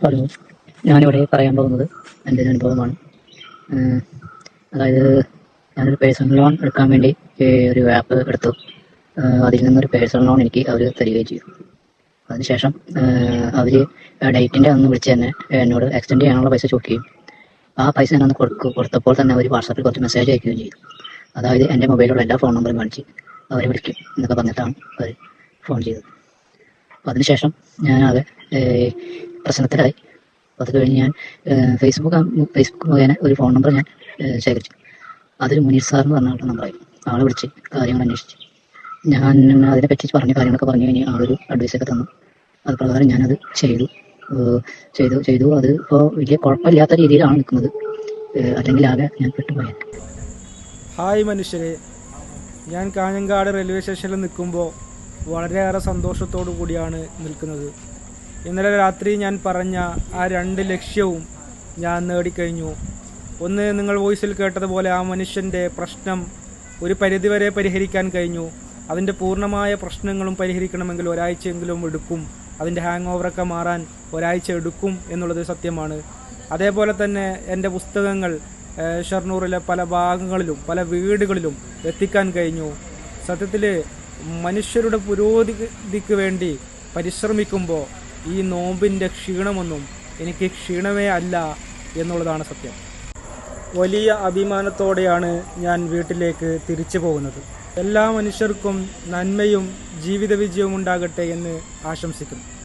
Hello, ഞാനിവിടെ പറയാൻ പോകുന്നത് എൻ്റെ ഒരു അനുഭവമാണ്. അതായത് ഞാനൊരു പേഴ്സണൽ ലോൺ എടുക്കാൻ വേണ്ടി ഒരു ആപ്പ് എടുത്തു. അതിൽ നിന്നൊരു പേഴ്സണൽ ലോൺ എനിക്ക് അവർ തരികയും ചെയ്തു. അതിനുശേഷം അവർ ഡേറ്റിൻ്റെ അന്ന് വിളിച്ച് തന്നെ എന്നോട് എക്സ്റ്റെൻഡ് ചെയ്യാനുള്ള പൈസ ചോദിക്കുകയും ആ പൈസ ഞാനൊന്ന് കൊടുത്തപ്പോൾ തന്നെ അവർ വാട്സാപ്പിൽ കുറച്ച് മെസ്സേജ് അയക്കുകയും ചെയ്തു. അതായത് എൻ്റെ മൊബൈലിലുള്ള എല്ലാ ഫോൺ നമ്പറും കാണിച്ച് അവരെ വിളിക്കും എന്നൊക്കെ പറഞ്ഞിട്ടാണ് അവർ ഫോൺ ചെയ്തത്. അപ്പോൾ അതിനുശേഷം ഞാനാകെ പ്രശ്നത്തിലായി. അത് കഴിഞ്ഞ് ഞാൻ ഫേസ്ബുക്ക് മുഖേന ഒരു ഫോൺ നമ്പർ ഞാൻ ശേഖരിച്ചു. അതൊരു മുനീർ സാർ എന്ന് പറഞ്ഞ ആളുടെ നമ്പറായിരുന്നു. ആളെ വിളിച്ച് കാര്യങ്ങൾ അന്വേഷിച്ച് ഞാൻ അതിനെപ്പറ്റി പറഞ്ഞ കാര്യങ്ങളൊക്കെ പറഞ്ഞു കഴിഞ്ഞ് ആളൊരു അഡ്വൈസൊക്കെ തന്നു. അത് പ്രകാരം ഞാനത് ചെയ്തു. അത് ഇപ്പോൾ വലിയ കുഴപ്പമില്ലാത്ത രീതിയിലാണ് നിൽക്കുന്നത്. അല്ലെങ്കിൽ ആകെ ഞാൻ പെട്ടുപോയത്. ഹായ് മനുഷ്യരെ, ഞാൻ കാഞ്ഞങ്ങാട് റെയിൽവേ സ്റ്റേഷനിൽ നിൽക്കുമ്പോൾ വളരെയേറെ സന്തോഷത്തോടു കൂടിയാണ് നിൽക്കുന്നത്. ഇന്നലെ രാത്രി ഞാൻ പറഞ്ഞ ആ 2 ലക്ഷ്യവും ഞാൻ നേടിക്കഴിഞ്ഞു. ഒന്ന്, നിങ്ങൾ വോയിസിൽ കേട്ടതുപോലെ ആ മനുഷ്യൻ്റെ പ്രശ്നം ഒരു പരിധിവരെ പരിഹരിക്കാൻ കഴിഞ്ഞു. അതിൻ്റെ പൂർണ്ണമായ പ്രശ്നങ്ങളും പരിഹരിക്കണമെങ്കിൽ ഒരാഴ്ചയെങ്കിലും എടുക്കും. അതിൻ്റെ ഹാങ് ഓവറൊക്കെ മാറാൻ ഒരാഴ്ച എടുക്കും എന്നുള്ളത് സത്യമാണ്. അതേപോലെ തന്നെ എൻ്റെ പുസ്തകങ്ങൾ ഷൊർണൂറിലെ പല ഭാഗങ്ങളിലും പല വീടുകളിലും എത്തിക്കാൻ കഴിഞ്ഞു. സത്യത്തിൽ മനുഷ്യരുടെ പുരോഗതിക്ക് വേണ്ടി പരിശ്രമിക്കുമ്പോൾ ഈ നോമ്പിൻ്റെ ക്ഷീണമൊന്നും എനിക്ക് ക്ഷീണമേ അല്ല എന്നുള്ളതാണ് സത്യം. വലിയ അഭിമാനത്തോടെയാണ് ഞാൻ വീട്ടിലേക്ക് തിരിച്ചു പോകുന്നത്. എല്ലാ മനുഷ്യർക്കും നന്മയും ജീവിത വിജയവും ഉണ്ടാകട്ടെ എന്ന് ആശംസിക്കുന്നു.